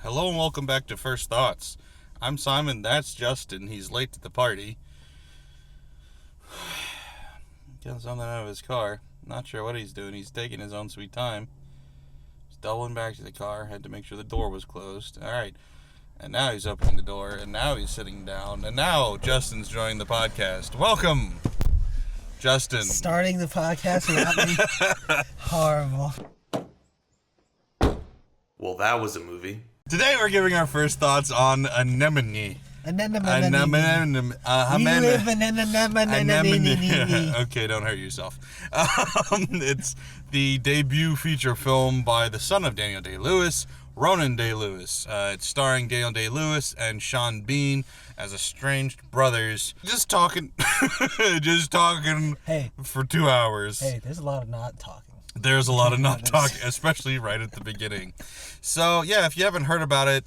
Hello and welcome back to First Thoughts. I'm Simon, that's Justin. He's late to the party. Getting something out of his car. Not sure what he's doing. He's taking his own sweet time. He's doubling back to the car. Had to make sure the door was closed. Alright. And now he's opening the door. And now he's sitting down. And now Justin's joining the podcast. Welcome, Justin. Starting the podcast without me. Horrible. Well, that was a movie. Today we're giving our first thoughts on Anemone. Anemone. Okay, don't hurt yourself. It's the debut feature film by the son of Daniel Day-Lewis, Ronan Day-Lewis. It's starring Daniel Day-Lewis and Sean Bean as estranged brothers. Just talking Hey. for 2 hours. Hey, there's a lot of not talking. There's a lot of not talking, especially right at the beginning. So, yeah, if you haven't heard about it,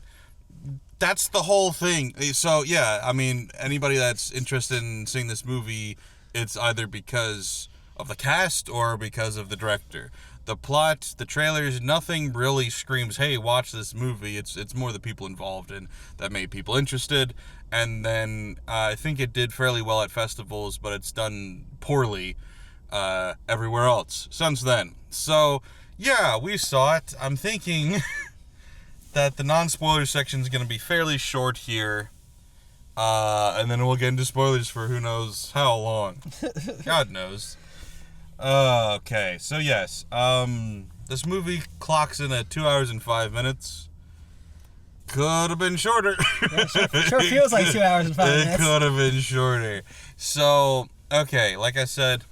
that's the whole thing. So, yeah, I mean, anybody that's interested in seeing this movie, it's either because of the cast or because of the director. The plot, the trailers, nothing really screams, hey, watch this movie. It's more the people involved and that made people interested. And then I think it did fairly well at festivals, but it's done poorly everywhere else since then. So, yeah, we saw it. I'm thinking that the non-spoiler section is going to be fairly short here. And then we'll get into spoilers for who knows how long. God knows. Okay, so yes. This movie clocks in at 2 hours and 5 minutes. Could have been shorter. Yeah, sure feels like 2 hours and 5 minutes. It could have been shorter. So, okay, like I said,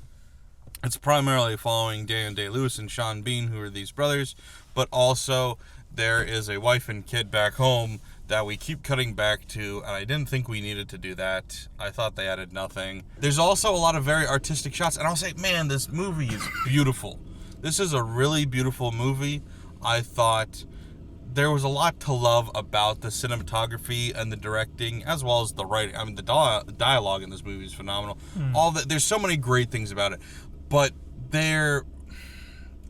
it's primarily following Daniel Day-Lewis and Sean Bean, who are these brothers, but also there is a wife and kid back home that we keep cutting back to, and I didn't think we needed to do that. I thought they added nothing. There's also a lot of very artistic shots, and I'll say, man, this movie is beautiful. This is a really beautiful movie. I thought there was a lot to love about the cinematography and the directing, as well as the writing. I mean, the dialogue in this movie is phenomenal. There's so many great things about it. But I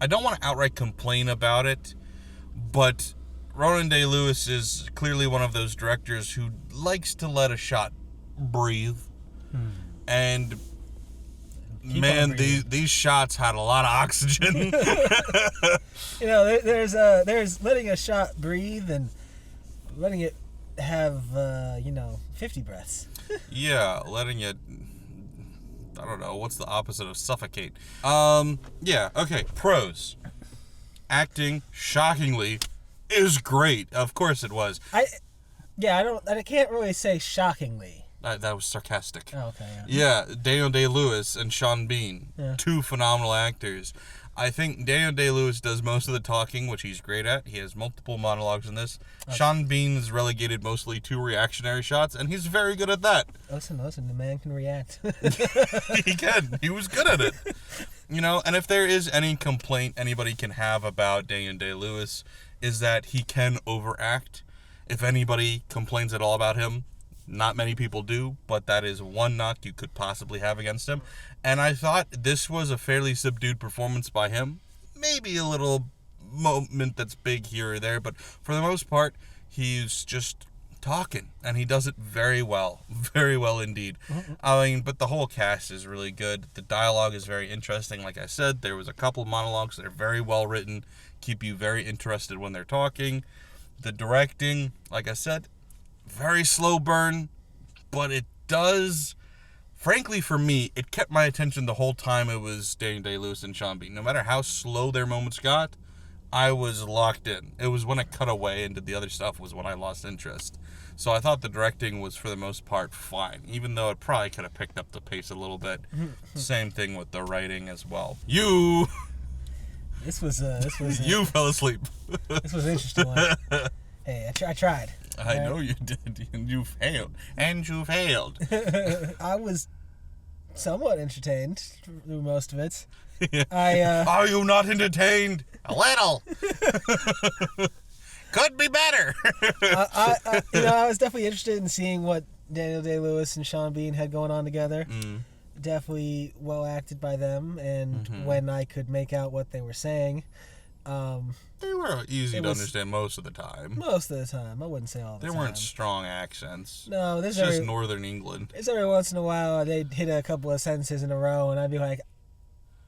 don't want to outright complain about it, but Ronan Day-Lewis is clearly one of those directors who likes to let a shot breathe. And man, these shots had a lot of oxygen. You know, there's letting a shot breathe and letting it have 50 breaths. Yeah, letting it, I don't know, what's the opposite of suffocate? Yeah, okay, pros. Acting, shockingly, is great. Of course it was. I can't really say shockingly. That was sarcastic. Oh, okay. Yeah, Daniel Day-Lewis and Sean Bean, two phenomenal actors. I think Daniel Day-Lewis does most of the talking, which he's great at. He has multiple monologues in this. Okay. Sean Bean is relegated mostly to reactionary shots, and he's very good at that. Listen, the man can react. He can. He was good at it. You know, and if there is any complaint anybody can have about Daniel Day-Lewis, is that he can overact. If anybody complains at all about him, not many people do, but that is one knock you could possibly have against him. And I thought this was a fairly subdued performance by him. Maybe a little moment that's big here or there, but for the most part, he's just talking, and he does it very well indeed. I mean, but the whole cast is really good. The dialogue is very interesting. Like I said, there was a couple of monologues that are very well written, keep you very interested when they're talking. The directing, like I said, very slow burn, but it does, frankly for me, it kept my attention the whole time it was Daniel Day-Lewis and Sean Bean. No matter how slow their moments got, I was locked in. It was when I cut away and did the other stuff was when I lost interest. So I thought the directing was, for the most part, fine, even though it probably could have picked up the pace a little bit. Same thing with the writing as well. This was you fell asleep. This was an interesting one. Hey, I tried. I know you did, and you failed. I was somewhat entertained through most of it. Are you not entertained? A little. Could be better. I was definitely interested in seeing what Daniel Day-Lewis and Sean Bean had going on together. Definitely well acted by them, and when I could make out what they were saying, They were easy It to was- understand most of the time. Most of the time. I wouldn't say all the They time. weren't strong accents. No, It's just northern England. There's every once in a while they'd hit a couple of sentences in a row, and I'd be like,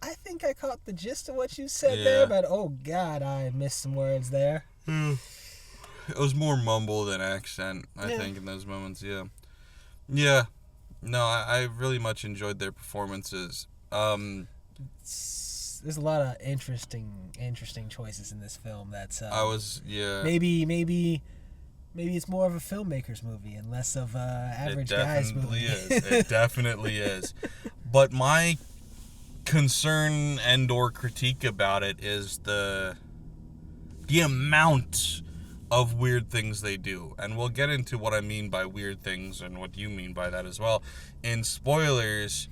I think I caught the gist of what you said Yeah. there, but oh god, I missed some words there. It was more mumble than accent, I Yeah. think, in those moments, yeah. Yeah. No, I really much enjoyed their performances. There's a lot of interesting choices in this film. That's maybe it's more of a filmmaker's movie and less of a average guy's movie. It definitely is. But my concern and or critique about it is the amount of weird things they do. And we'll get into what I mean by weird things and what you mean by that as well in spoilers,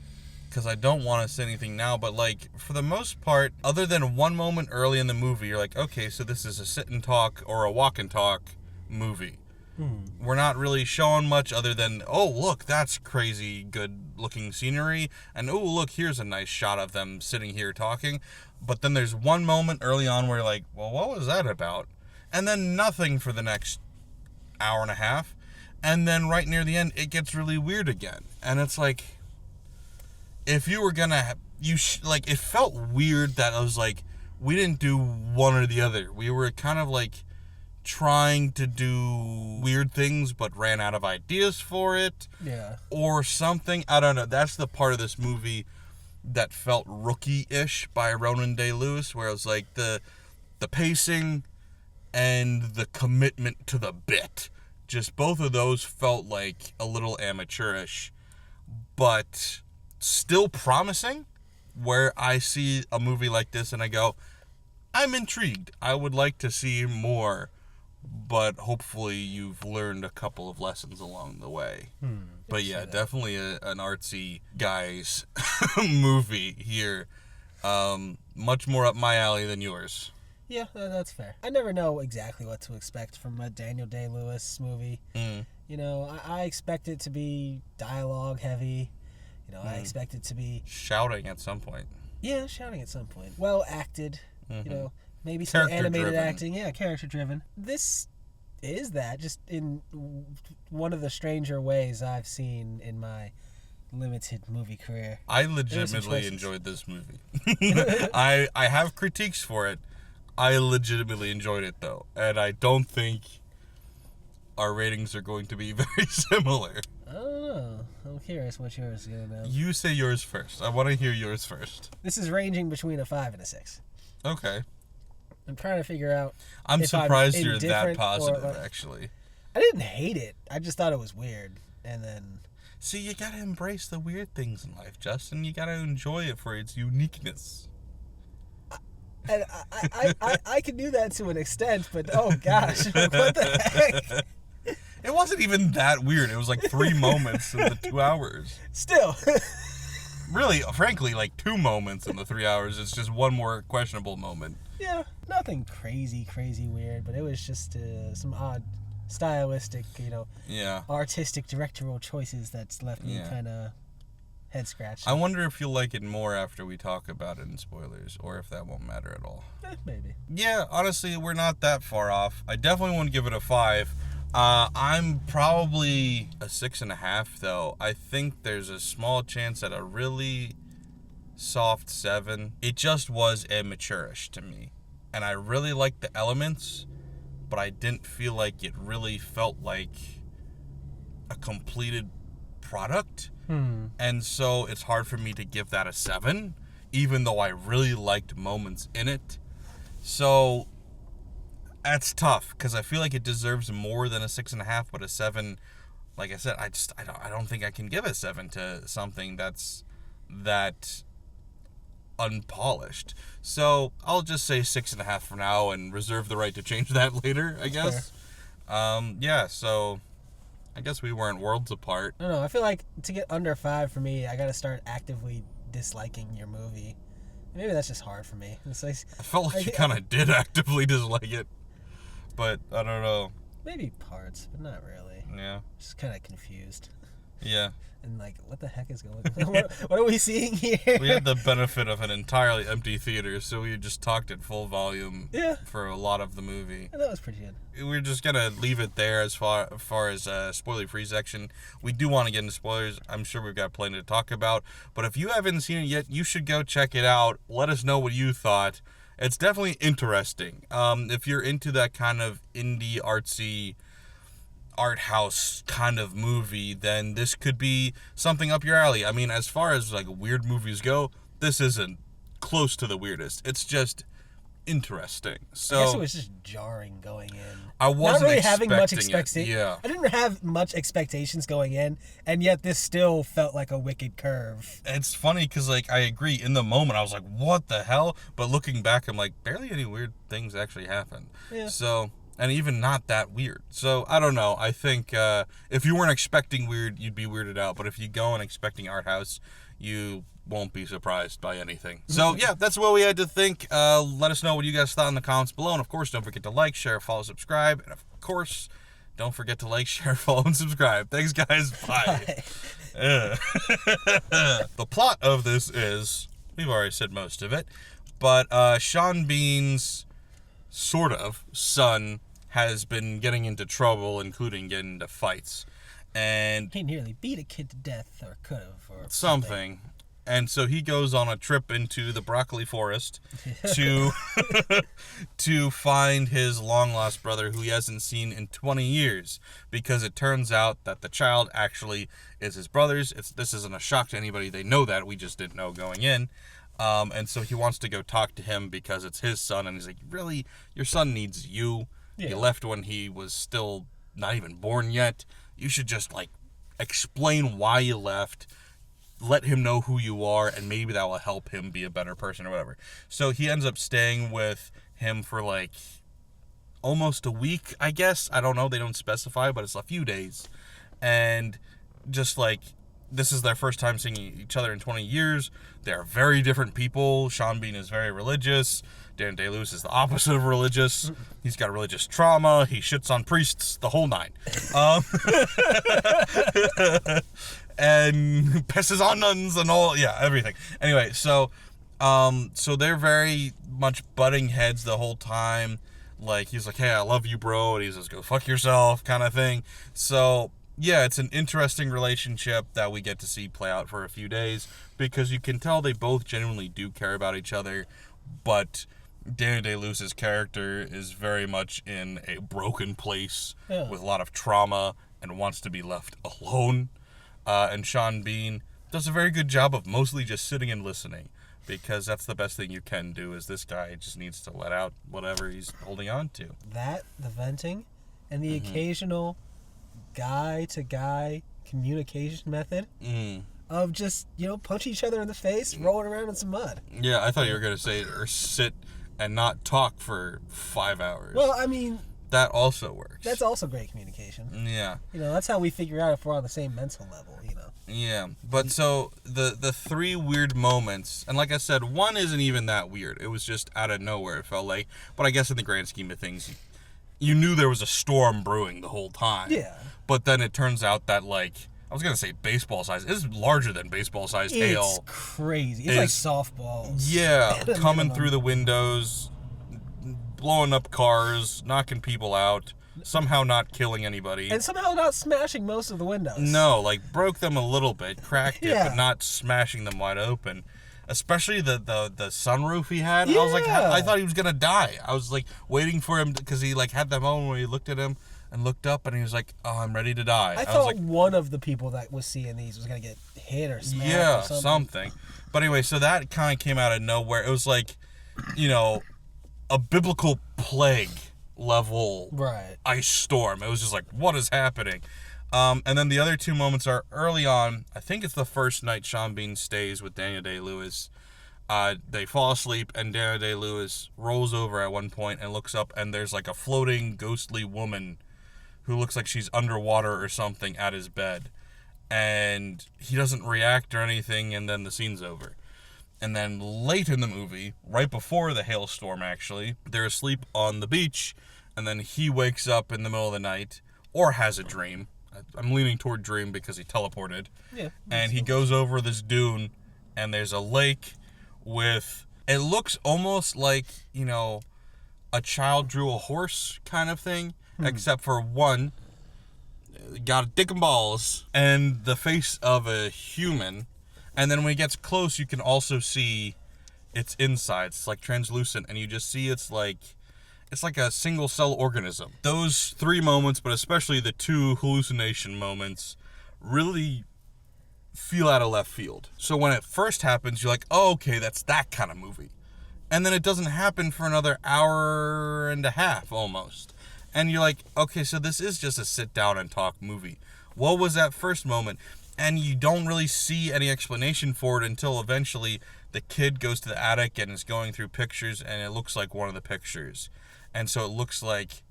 because I don't want to say anything now, but like for the most part, other than one moment early in the movie, you're like, okay, so this is a sit and talk or a walk and talk movie. We're not really showing much other than, oh, look, that's crazy good looking scenery, and oh, look, here's a nice shot of them sitting here talking. But then there's one moment early on where you're like, well, what was that about? And then nothing for the next hour and a half. And then right near the end, it gets really weird again. And it's like, if you were gonna, it felt weird that I was like, we didn't do one or the other. We were kind of like trying to do weird things but ran out of ideas for it. Yeah. Or something. I don't know. That's the part of this movie that felt rookie-ish by Ronan Day Lewis, where it was like the pacing and the commitment to the bit. Just both of those felt like a little amateurish, but still promising, where I see a movie like this and I go, I'm intrigued. I would like to see more, but hopefully you've learned a couple of lessons along the way. But yeah, definitely an artsy guy's movie here. Much more up my alley than yours. Yeah, that's fair. I never know exactly what to expect from a Daniel Day-Lewis movie. You know, I expect it to be dialogue heavy. You know, I expect it to be shouting at some point. Yeah, shouting at some point. Well acted. You know, maybe some animated acting. Yeah, character driven. This is that, just in one of the stranger ways I've seen in my limited movie career. I legitimately enjoyed this movie. I have critiques for it. I legitimately enjoyed it, though. And I don't think our ratings are going to be very similar. I don't know. I'm curious what yours is going to be. You say yours first. I want to hear yours first. This is ranging between a 5 and a 6. Okay. I'm trying to figure out. I'm surprised you're that indifferent positive, actually. I didn't hate it. I just thought it was weird. And then. See, you gotta embrace the weird things in life, Justin. You gotta enjoy it for its uniqueness. And I can do that to an extent, but oh gosh, what the heck? It wasn't even that weird. It was like 3 moments in the 2 hours. Still. Really, frankly, like 2 moments in the 3 hours. It's just one more questionable moment. Yeah, nothing crazy weird, but it was just some odd stylistic, artistic directorial choices that's left me kind of head scratching. I wonder if you'll like it more after we talk about it in spoilers, or if that won't matter at all. Maybe. Yeah, honestly, we're not that far off. I definitely wouldn't give it a 5. I'm probably a 6.5, though. I think there's a small chance at a really soft 7. It just was amateurish to me. And I really liked the elements, but I didn't feel like it really felt like a completed product. And so it's hard for me to give that a 7, even though I really liked moments in it. So that's tough, because I feel like it deserves more than a 6.5, but a 7, like I said, I don't think I can give a 7 to something that's that unpolished. So I'll just say 6.5 for now and reserve the right to change that later, I guess. Yeah, so I guess we weren't worlds apart. I don't know. I feel like to get under 5 for me, I got to start actively disliking your movie. Maybe that's just hard for me. It's like, I felt like you kind of did actively dislike it, but I don't know. Maybe parts, but not really. Yeah. Just kind of confused. Yeah. And like, what the heck is going on? What are we seeing here? We had the benefit of an entirely empty theater, so we just talked at full volume for a lot of the movie. And that was pretty good. We're just going to leave it there as far as spoiler-free section. We do want to get into spoilers. I'm sure we've got plenty to talk about. But if you haven't seen it yet, you should go check it out. Let us know what you thought. It's definitely interesting. If you're into that kind of indie, artsy, art house kind of movie, then this could be something up your alley. I mean, as far as like weird movies go, this isn't close to the weirdest. It's just interesting. So I guess it was just jarring going in. I wasn't not really expecting having much it. expectation. Yeah. I didn't have much expectations going in, and yet this still felt like a wicked curve. It's funny because, like, I agree. In the moment, I was like, what the hell? But looking back, I'm like, barely any weird things actually happened. Yeah. So, and even not that weird. So, I don't know. I think if you weren't expecting weird, you'd be weirded out. But if you go in expecting art house, you won't be surprised by anything. So, yeah, that's what we had to think. Let us know what you guys thought in the comments below. And, of course, don't forget to like, share, follow, subscribe. And, of course, don't forget to like, share, follow, and subscribe. Thanks, guys. Bye. The plot of this is, we've already said most of it, but Sean Bean's sort of son has been getting into trouble, including getting into fights. And he nearly beat a kid to death, or could have, or something. And so he goes on a trip into the broccoli forest to to find his long-lost brother who he hasn't seen in 20 years, because it turns out that the child actually is his brother's. This isn't a shock to anybody. They know that. We just didn't know going in. And so he wants to go talk to him because it's his son, and he's like, really? Your son needs you. Yeah. He left when he was still not even born yet. You should just, like, explain why you left. Let him know who you are, and maybe that will help him be a better person or whatever. So he ends up staying with him for, like, almost a week, I guess. I don't know. They don't specify, but it's a few days. And just, like, this is their first time seeing each other in 20 years. They're very different people. Sean Bean is very religious. Daniel Day-Lewis is the opposite of religious. He's got religious trauma. He shits on priests, the whole nine. And pisses on nuns and all, yeah, everything. Anyway, so they're very much butting heads the whole time. Like, he's like, hey, I love you, bro. And he says, go fuck yourself, kind of thing. So, yeah, it's an interesting relationship that we get to see play out for a few days, because you can tell they both genuinely do care about each other, but Daniel Day-Lewis's character is very much in a broken place with a lot of trauma and wants to be left alone. And Sean Bean does a very good job of mostly just sitting and listening, because that's the best thing you can do. Is this guy just needs to let out whatever he's holding on to. That, the venting, and the occasional guy-to-guy communication method of just, punch each other in the face, rolling around in some mud. Yeah, I thought you were going to say, or sit and not talk for 5 hours. Well, I mean, that also works. That's also great communication. Yeah. That's how we figure out if we're on the same mental level, Yeah, but so the three weird moments, and like I said, one isn't even that weird. It was just out of nowhere, it felt like. But I guess in the grand scheme of things, you knew there was a storm brewing the whole time. Yeah. But then it turns out that, like, I was going to say baseball size. It's larger than baseball size hail. It's crazy. It's like softballs. Yeah, coming through the windows, blowing up cars, knocking people out, somehow not killing anybody. And somehow not smashing most of the windows. No, like, broke them a little bit, cracked it, but not smashing them wide open. Especially the sunroof he had. Yeah. I was like, I thought he was going to die. I was, like, waiting for him, because he, like, had that moment where he looked at him and looked up, and he was like, oh, I'm ready to die. I thought was like, one of the people that was seeing these was going to get hit or smashed or something. But anyway, so that kind of came out of nowhere. It was like, a biblical plague level ice storm. It was just like, what is happening? And then the other two moments are early on. I think it's the first night Sean Bean stays with Daniel Day-Lewis. They fall asleep, and Daniel Day-Lewis rolls over at one point and looks up, and there's like a floating ghostly woman who looks like she's underwater or something at his bed. And he doesn't react or anything, and then the scene's over. And then late in the movie, right before the hailstorm actually, they're asleep on the beach, and then he wakes up in the middle of the night, or has a dream. I'm leaning toward dream because he teleported. Yeah. And he goes over this dune, and there's a lake with, it looks almost like, a child drew a horse kind of thing, except for one got a dick and balls and the face of a human. And then when he gets close, you can also see its insides. It's like translucent, and you just see it's like a single cell organism. Those 3 moments, but especially the 2 hallucination moments, really feel out of left field. So when it first happens, you're like, oh, okay, that's that kind of movie. And then it doesn't happen for another hour and a half almost. And you're like, okay, so this is just a sit down and talk movie. What was that first moment? And you don't really see any explanation for it until eventually the kid goes to the attic and is going through pictures, and it looks like one of the pictures. And so it looks like,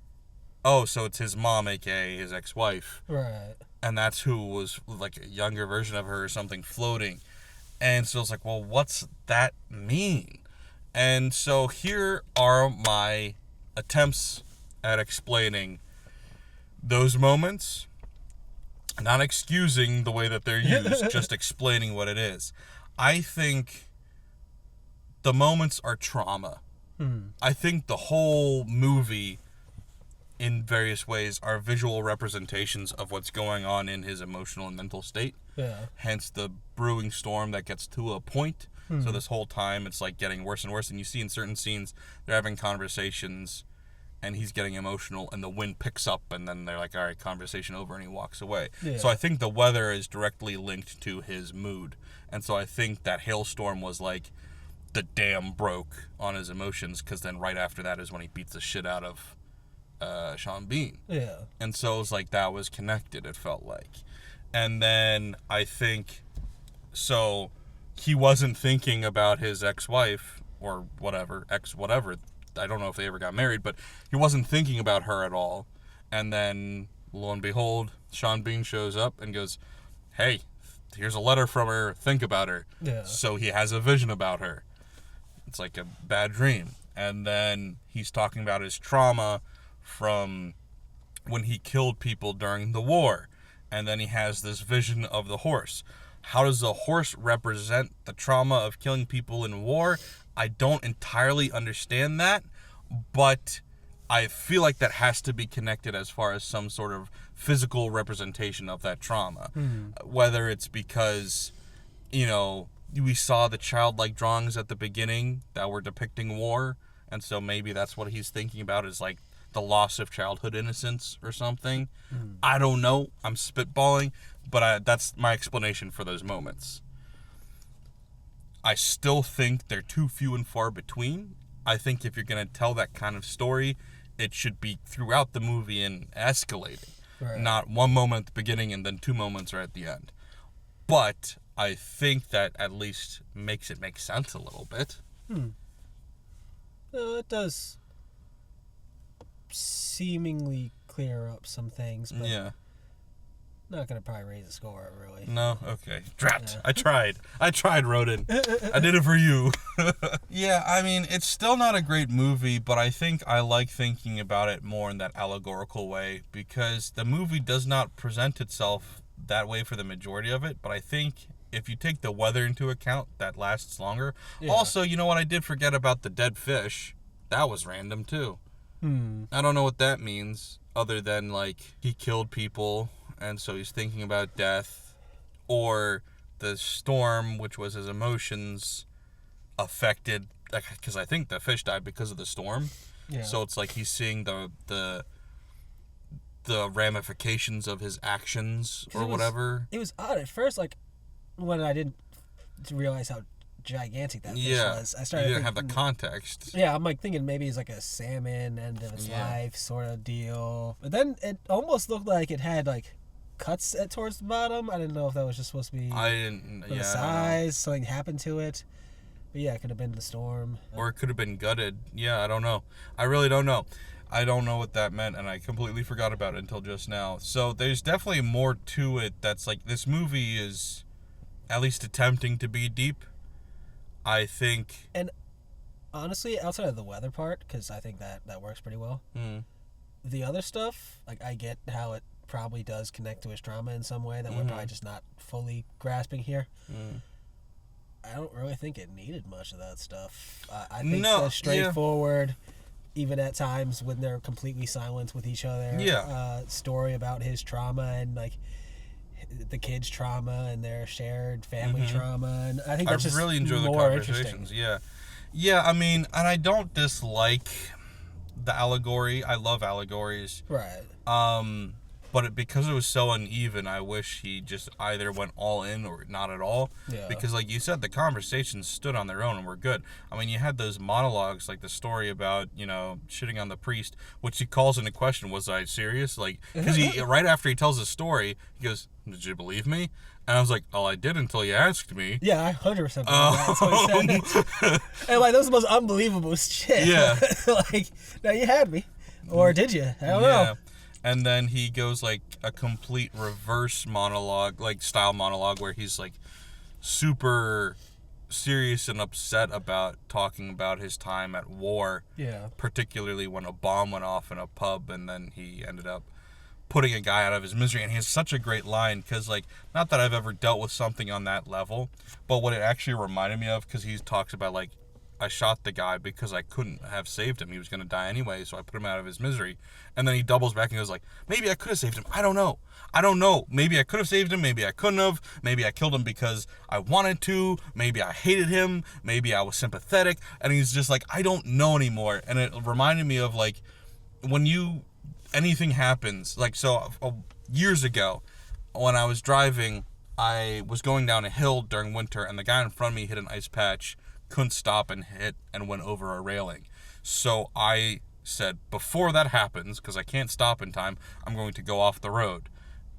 oh, so it's his mom, aka his ex-wife. Right. And that's who was like a younger version of her or something floating. And so it's like, well, what's that mean? And so here are my attempts at explaining those moments. Not excusing the way that they're used, just explaining what it is. I think the moments are trauma. I think the whole movie, in various ways, are visual representations of what's going on in his emotional and mental state. Yeah. Hence the brewing storm that gets to a point. So this whole time, it's like getting worse and worse. And you see in certain scenes, they're having conversations, and he's getting emotional, and the wind picks up, and then they're like, all right, conversation over, and he walks away. Yeah. So I think the weather is directly linked to his mood. And so I think that hailstorm was like the dam broke on his emotions, because then right after that is when he beats the shit out of Sean Bean. Yeah. And so it was like that was connected, it felt like. And then I think, so he wasn't thinking about his ex-wife or whatever, ex-whatever. I don't know if they ever got married, but he wasn't thinking about her at all. And then, lo and behold, Sean Bean shows up and goes, hey, here's a letter from her, think about her. Yeah. So he has a vision about her. It's like a bad dream. And then he's talking about his trauma from when he killed people during the war. And then he has this vision of the horse. How does the horse represent the trauma of killing people in war? I don't entirely understand that, but I feel like that has to be connected as far as some sort of physical representation of that trauma. Whether it's because, we saw the childlike drawings at the beginning that were depicting war, and so maybe that's what he's thinking about, is like the loss of childhood innocence or something. I don't know. I'm spitballing, but that's my explanation for those moments. I still think they're too few and far between. I think if you're going to tell that kind of story, it should be throughout the movie and escalating. Right. Not one moment at the beginning and then 2 moments right at the end. But I think that at least makes it make sense a little bit. Well, it does seemingly clear up some things, but yeah. Not gonna probably raise the score, really. No? Okay. Drat. Yeah. I tried, Rodin. I did it for you. Yeah, I mean, it's still not a great movie, but I think I like thinking about it more in that allegorical way, because the movie does not present itself that way for the majority of it, but I think if you take the weather into account, that lasts longer. Yeah. Also, you know what? I did forget about the dead fish. That was random, too. I don't know what that means, other than, like, he killed people, and so he's thinking about death, or the storm, which was his emotions, affected, because I think the fish died because of the storm. Yeah. So it's like he's seeing the ramifications of his actions or whatever. It was odd at first, like when I didn't realize how gigantic that fish was. I started. You didn't have the context. Yeah, I'm like thinking maybe it's like a salmon end of its life sort of deal. But then it almost looked like it had like cuts towards the bottom. I didn't know if that was just supposed to be. The size, something happened to it. But yeah, it could have been the storm. Or it could have been gutted. Yeah, I don't know. I really don't know. I don't know what that meant, and I completely forgot about it until just now. So there's definitely more to it that's like, this movie is at least attempting to be deep, I think. And honestly, outside of the weather part, because I think that works pretty well, the other stuff, like I get how it probably does connect to his trauma in some way that we're probably just not fully grasping here. I don't really think it needed much of that stuff. I think the straightforward, even at times when they're completely silent with each other, story about his trauma and like the kids' trauma and their shared family trauma, and I think that's just really enjoy the conversations. Yeah. I mean, and I don't dislike the allegory. I love allegories. Right. But because it was so uneven, I wish he just either went all in or not at all. Yeah. Because, like you said, the conversations stood on their own and were good. I mean, you had those monologues, like the story about, shitting on the priest, which he calls into question, was I serious? Like, because right after he tells his story, he goes, did you believe me? And I was like, oh, I did until you asked me. Yeah, I 100% that's what he said. And, like, that was the most unbelievable shit. Yeah. Like, now you had me. Or did you? I don't know. And then he goes, like, a complete reverse monologue, like, style monologue, where he's, like, super serious and upset about talking about his time at war. Yeah. Particularly when a bomb went off in a pub, and then he ended up putting a guy out of his misery. And he has such a great line, because, like, not that I've ever dealt with something on that level, but what it actually reminded me of, because he talks about, like, I shot the guy because I couldn't have saved him. He was going to die anyway, so I put him out of his misery. And then he doubles back and goes like, maybe I could have saved him. I don't know. Maybe I could have saved him. Maybe I couldn't have. Maybe I killed him because I wanted to. Maybe I hated him. Maybe I was sympathetic. And he's just like, I don't know anymore. And it reminded me of, like, when anything happens. Like, so years ago, when I was driving, I was going down a hill during winter, and the guy in front of me hit an ice patch, couldn't stop, and hit and went over a railing. So I said, before that happens, because I can't stop in time, I'm going to go off the road,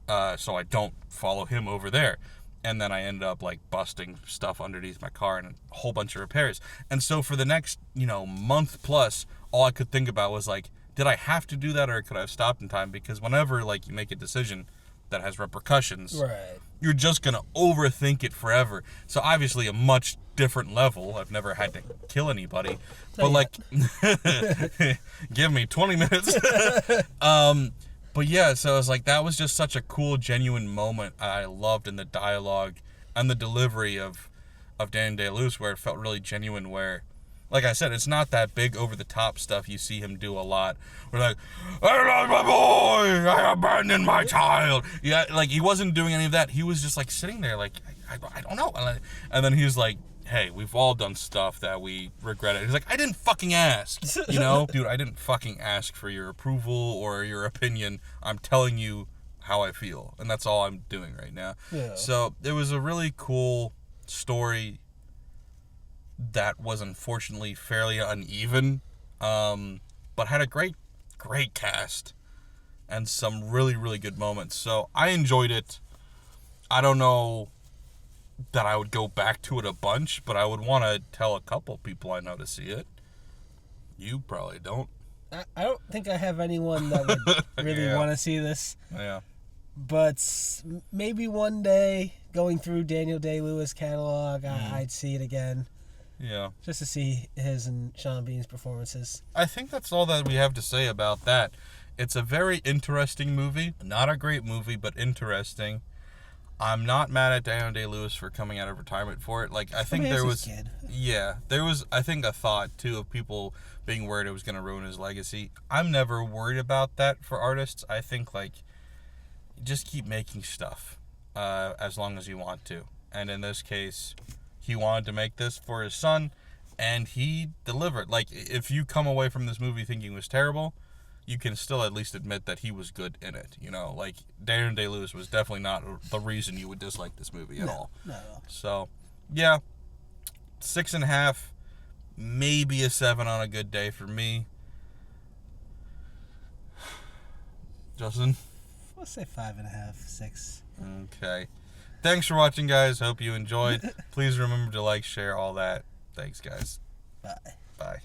so I don't follow him over there. And then I ended up, like, busting stuff underneath my car and a whole bunch of repairs. And so for the next, month plus, all I could think about was, like, did I have to do that, or could I have stopped in time? Because whenever, like, you make a decision that has repercussions, right, you're just going to overthink it forever. So obviously a much different level. I've never had to kill anybody. But, like, give me 20 minutes. But yeah, so it's like, that was just such a cool, genuine moment I loved in the dialogue and the delivery of Daniel Day-Lewis, where it felt really genuine, where, like I said, it's not that big over-the-top stuff you see him do a lot. We're like, I lost my boy! I abandoned my child! Yeah, like, he wasn't doing any of that. He was just, like, sitting there, like, I don't know. And then he was like, hey, we've all done stuff that we regretted. He's like, I didn't fucking ask, Dude, I didn't fucking ask for your approval or your opinion. I'm telling you how I feel, and that's all I'm doing right now. Yeah. So it was a really cool story that was unfortunately fairly uneven, but had a great cast and some really, really good moments. So I enjoyed it. I don't know that I would go back to it a bunch, but I would want to tell a couple people I know to see it. You probably don't. I don't think I have anyone that would really want to see this. Yeah. But maybe one day, going through Daniel Day-Lewis' catalog, I'd see it again. Yeah. Just to see his and Sean Bean's performances. I think that's all that we have to say about that. It's a very interesting movie. Not a great movie, but interesting. I'm not mad at Daniel Day-Lewis for coming out of retirement for it. Like, I think there was... Yeah. There was, I think, a thought, too, of people being worried it was going to ruin his legacy. I'm never worried about that for artists. I think, like, just keep making stuff as long as you want to. And in this case, he wanted to make this for his son, and he delivered. Like, if you come away from this movie thinking it was terrible, you can still at least admit that he was good in it. Like, Daniel Day-Lewis was definitely not the reason you would dislike this movie at all. No. So, yeah, 6.5, maybe a 7 on a good day for me. Justin? Let's say 5.5, 6. Okay. Thanks for watching, guys. Hope you enjoyed. Please remember to like, share, all that. Thanks, guys. Bye. Bye.